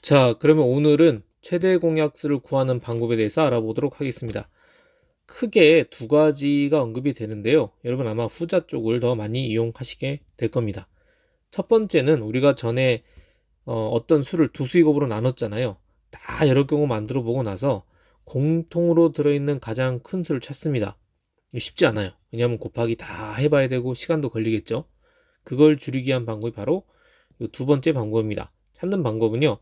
자, 그러면 오늘은 최대 공약수를 구하는 방법에 대해서 알아보도록 하겠습니다. 크게 두 가지가 언급이 되는데요. 여러분 아마 후자 쪽을 더 많이 이용하시게 될 겁니다. 첫 번째는 우리가 전에 어떤 수를 두 수익업으로 나눴잖아요. 다 여러 경우 만들어 보고 나서 공통으로 들어있는 가장 큰 수를 찾습니다. 쉽지 않아요. 왜냐하면 곱하기 다 해봐야 되고 시간도 걸리겠죠. 그걸 줄이기 위한 방법이 바로 이 두 번째 방법입니다. 찾는 방법은요.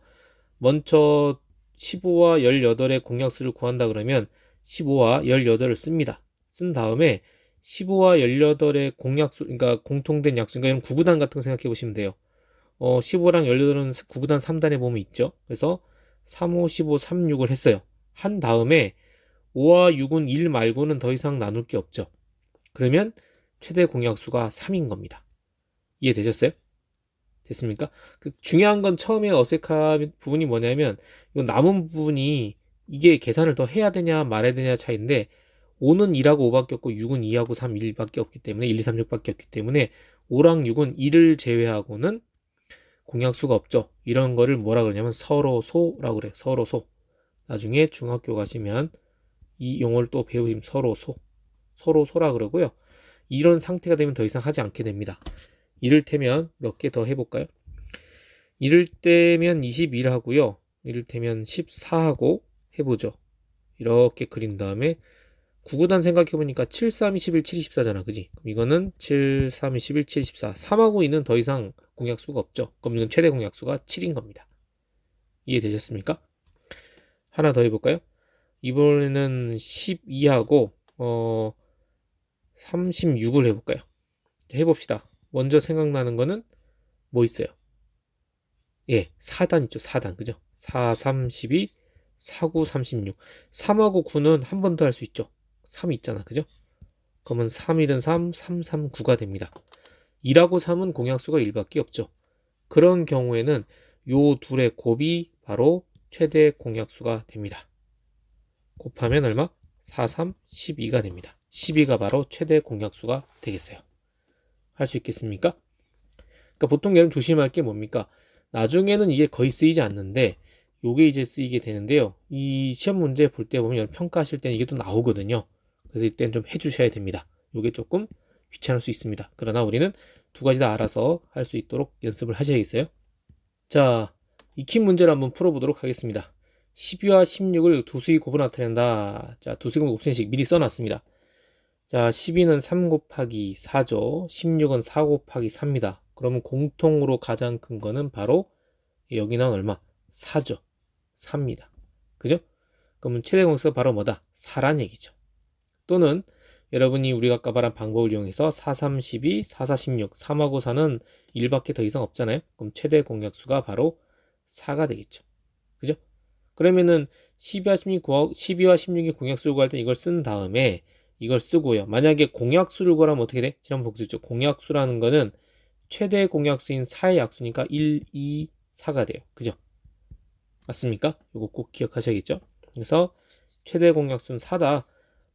먼저 15와 18의 공약수를 구한다 그러면 15와 18을 씁니다. 쓴 다음에 15와 18의 공약수, 그러니까 공통된 약수, 그러니까 이런 구구단 같은 거 생각해 보시면 돼요. 15랑 18은 구구단 3단에 보면 있죠. 그래서 3, 5, 15, 3, 6을 했어요. 한 다음에 5와 6은 1 말고는 더 이상 나눌 게 없죠. 그러면 최대 공약수가 3인 겁니다. 이해되셨어요? 됐습니까? 그 중요한 건 처음에 어색한 부분이 뭐냐면 이 남은 부분이 이게 계산을 더 해야 되냐 말아야 되냐 차이인데 5는 2하고 5밖에 없고 6은 2하고 3, 1밖에 없기 때문에 1, 2, 3, 6밖에 없기 때문에 5랑 6은 1을 제외하고는 공약수가 없죠. 이런 거를 뭐라 그러냐면 서로소라고 그래요. 서로소. 나중에 중학교 가시면 이 용어를 또 배우시면 서로소. 서로소라 그러고요. 이런 상태가 되면 더 이상 하지 않게 됩니다. 이를테면 몇 개 더 해볼까요? 이를테면 21 하고요. 이를테면 14하고 해보죠. 이렇게 그린 다음에 9구단 생각해보니까 7, 3, 21, 7, 24잖아. 그지? 그럼 이거는 7, 3, 21, 7, 24. 3하고 있는 더 이상 공약수가 없죠. 그럼 이건 최대 공약수가 7인 겁니다. 이해되셨습니까? 하나 더 해볼까요? 이번에는 12하고 36을 해볼까요? 해봅시다. 먼저 생각나는 거는 뭐 있어요? 예, 4단 있죠. 4단. 그죠? 4, 3, 12, 4, 9, 36. 3하고 9는 한 번 더 할 수 있죠. 3이 있잖아. 그죠? 그러면 3, 1은 3, 3, 3, 9가 됩니다. 1하고 3은 공약수가 1밖에 없죠. 그런 경우에는 요 둘의 곱이 바로 최대 공약수가 됩니다. 곱하면 얼마? 4, 3, 12가 됩니다. 12가 바로 최대 공약수가 되겠어요. 할 수 있겠습니까? 그러니까 보통 여러분 조심할 게 뭡니까? 나중에는 이게 거의 쓰이지 않는데 요게 이제 쓰이게 되는데요. 이 시험 문제 볼 때 보면 평가하실 때는 이게 또 나오거든요. 그래서 이때는 좀 해주셔야 됩니다. 요게 조금 귀찮을 수 있습니다. 그러나 우리는 두 가지 다 알아서 할 수 있도록 연습을 하셔야겠어요. 자, 익힌 문제를 한번 풀어보도록 하겠습니다. 12와 16을 두 수의 곱으로 나타낸다. 자, 두 수의 곱 곱셈식 미리 써놨습니다. 자, 12는 3 곱하기 4죠. 16은 4 곱하기 4입니다. 그러면 공통으로 가장 큰 거는 바로 여기 나온 얼마? 4죠. 4입니다. 그죠? 그러면 최대 공수가 바로 뭐다? 4란 얘기죠. 또는 여러분이 우리가 아까 말한 방법을 이용해서 4, 3, 12, 4, 4, 16, 3하고 4는 1밖에 더 이상 없잖아요. 그럼 최대 공약수가 바로 4가 되겠죠. 그죠? 그러면은 12와 16의 공약수를 구할 때 이걸 쓴 다음에 이걸 쓰고요. 만약에 공약수를 구하면 어떻게 돼? 지난번 복습했죠. 공약수라는 거는 최대 공약수인 4의 약수니까 1, 2, 4가 돼요. 그죠? 맞습니까? 이거 꼭 기억하셔야겠죠? 그래서 최대 공약수는 4다.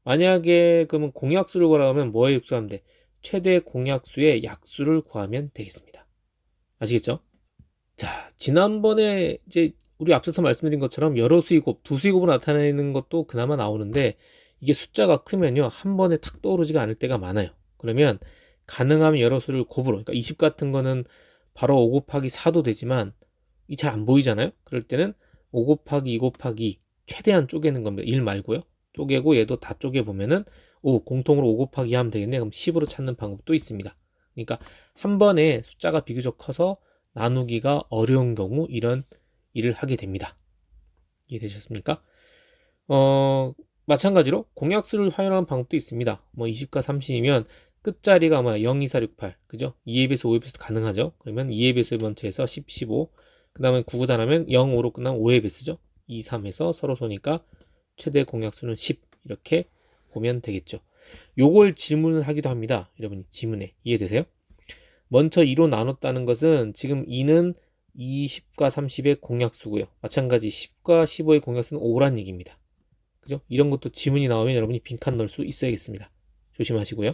만약에 그러면 공약수를 구하면 뭐에 육수하면 돼? 최대 공약수의 약수를 구하면 되겠습니다. 아시겠죠? 자, 지난번에 이제 우리 앞서서 말씀드린 것처럼 여러 수의곱, 두 수의곱으로 나타내는 것도 그나마 나오는데 이게 숫자가 크면요. 한 번에 탁 떠오르지가 않을 때가 많아요. 그러면 가능하면 여러 수를 곱으로, 그러니까 20 같은 거는 바로 5 곱하기 4도 되지만 이 잘 안 보이잖아요. 그럴 때는 5 곱하기 2 곱하기 최대한 쪼개는 겁니다. 1 말고요. 쪼개고 얘도 다 쪼개보면은 공통으로 5 곱하기 하면 되겠네. 그럼 10으로 찾는 방법도 있습니다. 그러니까 한 번에 숫자가 비교적 커서 나누기가 어려운 경우 이런 일을 하게 됩니다. 이해되셨습니까? 마찬가지로 공약수를 활용하는 방법도 있습니다. 뭐 20과 30이면 끝자리가 뭐야 0, 2, 4, 6, 8 그죠? 2의 배수 5의 배수 가능하죠. 그러면 2의 배수에 먼저 해서 10, 15 그 다음에 9, 9단하면 0, 5로 끝나면 5의 배수죠. 2, 3에서 서로 소니까 최대 공약수는 10 이렇게 보면 되겠죠. 요걸 질문을 하기도 합니다. 여러분 지문에 이해되세요? 먼저 2로 나눴다는 것은 지금 2는 20과 30의 공약수고요. 마찬가지 10과 15의 공약수는 5란 얘기입니다. 그죠? 이런 것도 지문이 나오면 여러분이 빈칸 넣을 수 있어야겠습니다. 조심하시고요.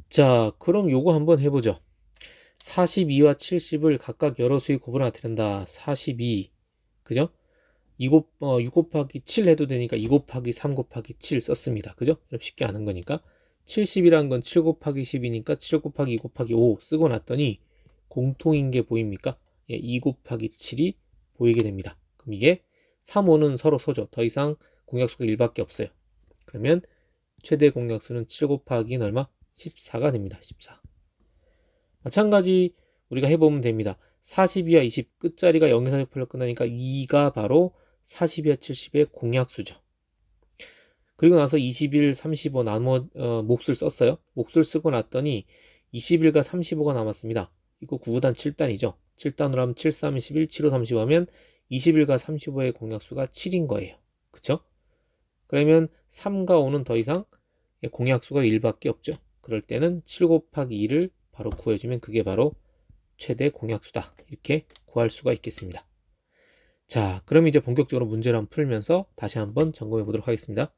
자, 그럼 요거 한번 해보죠. 42와 70을 각각 여러 수의 곱으로 나타낸다. 42. 그죠? 6 곱하기 7 해도 되니까 2 곱하기 3 곱하기 7 썼습니다. 그죠? 좀 쉽게 아는 거니까. 70이란 건 7 곱하기 10이니까 7 곱하기 2 곱하기 5 쓰고 났더니 공통인 게 보입니까? 예, 2 곱하기 7이 보이게 됩니다. 그럼 이게 3, 5는 서로 소죠. 더 이상 공약수가 1밖에 없어요. 그러면 최대 공약수는 7 곱하기는 얼마? 14가 됩니다. 14. 마찬가지 우리가 해보면 됩니다. 42와 20 끝자리가 0에서 8로 끝나니까 2가 바로 42와 70의 공약수죠. 그리고 나서 21, 35 몫을 썼어요. 몫을 쓰고 났더니 21과 35가 남았습니다. 이거 9단 7단이죠. 7단으로 하면 7, 3, 11, 7, 5, 35 하면 21과 35의 공약수가 7인 거예요. 그쵸? 그러면 3과 5는 더 이상 공약수가 1밖에 없죠. 그럴 때는 7 곱하기 2를 바로 구해주면 그게 바로 최대 공약수다. 이렇게 구할 수가 있겠습니다. 자, 그럼 이제 본격적으로 문제를 한번 풀면서 다시 한번 점검해 보도록 하겠습니다.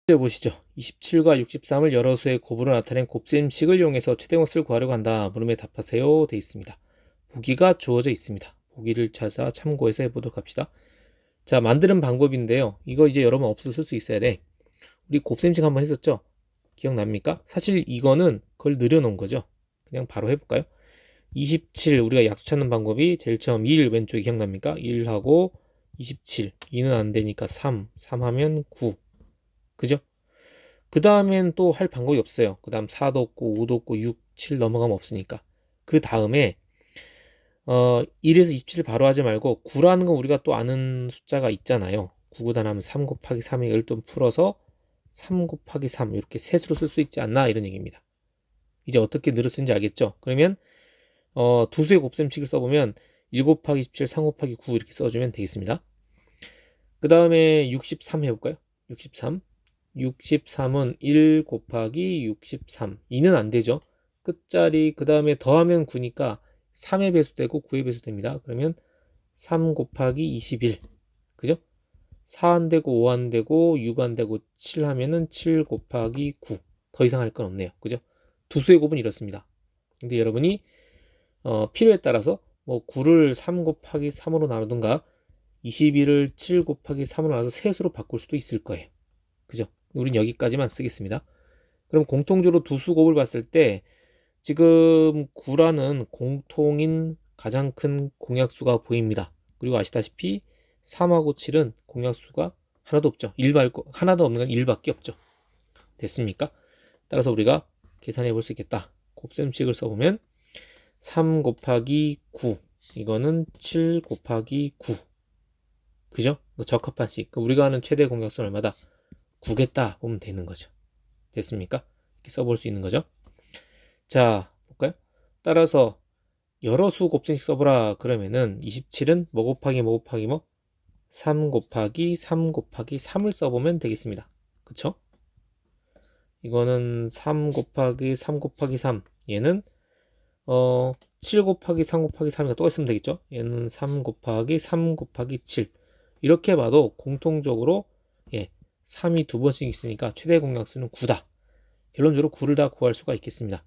보시죠. 27과 63을 여러 수의 곱으로 나타낸 곱셈식을 이용해서 최대공약수를 구하려고 한다. 물음에 답하세요. 되어 있습니다. 보기가 주어져 있습니다. 보기를 찾아 참고해서 해보도록 합시다. 자, 만드는 방법인데요. 이거 이제 여러분 없을 수 있어야 돼. 우리 곱셈식 한번 했었죠? 기억납니까? 사실 이거는 그걸 늘여놓은 거죠. 그냥 바로 해볼까요? 27 우리가 약수 찾는 방법이 제일 처음 1 왼쪽에 기억납니까? 1하고 27 2는 안 되니까 3 하면 9 그죠? 그 다음엔 또 할 방법이 없어요. 그 다음 4도 없고 5도 없고 6, 7 넘어가면 없으니까 그 다음에 1에서 27을 바로 하지 말고 9라는 건 우리가 또 아는 숫자가 있잖아요. 9 구단하면 3 곱하기 3의 1 좀 풀어서 3 곱하기 3 이렇게 셋으로 쓸 수 있지 않나 이런 얘기입니다. 이제 어떻게 늘었는지 알겠죠? 그러면 두 수의 곱셈식을 써보면 1 곱하기 27, 3 곱하기 9 이렇게 써주면 되겠습니다. 그 다음에 63 해볼까요? 63. 63은 1 곱하기 63. 2는 안 되죠. 끝자리 그 다음에 더하면 9니까 3의 배수되고 9의 배수됩니다. 그러면 3 곱하기 21. 그죠? 4 안 되고 5 안 되고 6 안 되고 7 하면은 7 곱하기 9. 더 이상 할 건 없네요. 그죠? 두 수의 곱은 이렇습니다. 근데 여러분이 필요에 따라서 뭐 9를 3 곱하기 3으로 나누든가 21을 7 곱하기 3으로 나눠서 셋으로 바꿀 수도 있을 거예요. 그죠? 우린 여기까지만 쓰겠습니다. 그럼 공통적으로 두 수 곱을 봤을 때 지금 9라는 공통인 가장 큰 공약수가 보입니다. 그리고 아시다시피 3하고 7은 공약수가 하나도 없죠. 하나도 없는 건 1밖에 없죠. 됐습니까? 따라서 우리가 계산해 볼 수 있겠다. 곱셈식을 써보면 3 곱하기 9 이거는 7 곱하기 9 그죠? 적합한 식. 우리가 하는 최대 공약수는 얼마다? 9겠다 보면 되는 거죠. 됐습니까? 이렇게 써볼 수 있는 거죠. 자, 볼까요? 따라서 여러 수 곱셈식 써보라 그러면은 27은 뭐 곱하기 뭐 곱하기 뭐 3 곱하기 3 곱하기 3을 써보면 되겠습니다. 그쵸? 이거는 3 곱하기 3 곱하기 3 얘는 7 곱하기 3 곱하기 3이니까 또 쓰면 되겠죠? 얘는 3 곱하기 3 곱하기 7 이렇게 봐도 공통적으로 3이 두 번씩 있으니까 최대 공약수는 9다. 결론적으로 9를 다 구할 수가 있겠습니다.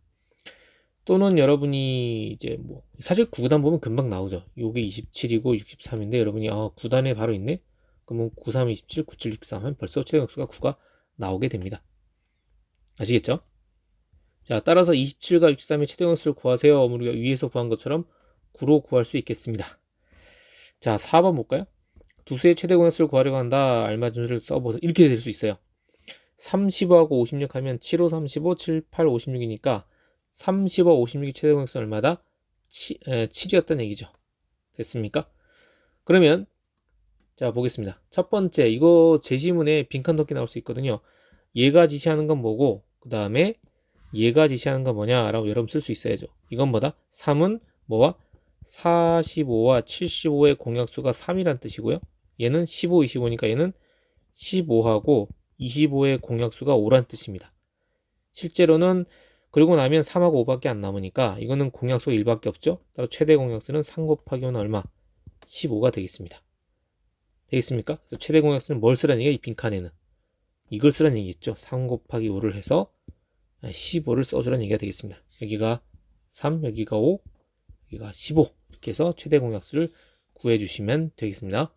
또는 여러분이 이제 뭐 사실 9단 보면 금방 나오죠. 요게 27이고 63인데 여러분이 9단에 바로 있네? 그러면 9, 3, 27, 9, 7, 63 하면 벌써 최대 공약수가 9가 나오게 됩니다. 아시겠죠? 자, 따라서 27과 63의 최대 공약수를 구하세요. 우리가 위에서 구한 것처럼 9로 구할 수 있겠습니다. 자, 4번 볼까요? 두 수의 최대 공약수를 구하려고 한다. 알맞은수를 써보세요. 이렇게 될 수 있어요. 35하고 56 하면 7, 5, 35, 7, 8, 56이니까 30와 56의 최대 공약수는 얼마다? 7이었다는 얘기죠. 됐습니까? 그러면 자 보겠습니다. 첫 번째 이거 제시문에 빈칸 덮기 나올 수 있거든요. 얘가 지시하는 건 뭐고 그 다음에 얘가 지시하는 건 뭐냐라고 여러분 쓸 수 있어야죠. 이건 뭐다? 3은 뭐와? 45와 75의 공약수가 3이란 뜻이고요. 얘는 15, 25니까 얘는 15하고 25의 공약수가 5란 뜻입니다. 실제로는 그리고 나면 3하고 5밖에 안 남으니까 이거는 공약수가 1밖에 없죠. 따라 최대 공약수는 3 곱하기 5는 얼마? 15가 되겠습니다. 되겠습니까? 최대 공약수는 뭘 쓰라는 얘기야? 이 빈칸에는 이걸 쓰라는 얘기겠죠. 3 곱하기 5를 해서 15를 써주라는 얘기가 되겠습니다. 여기가 3, 여기가 5, 여기가 15 이렇게 해서 최대 공약수를 구해주시면 되겠습니다.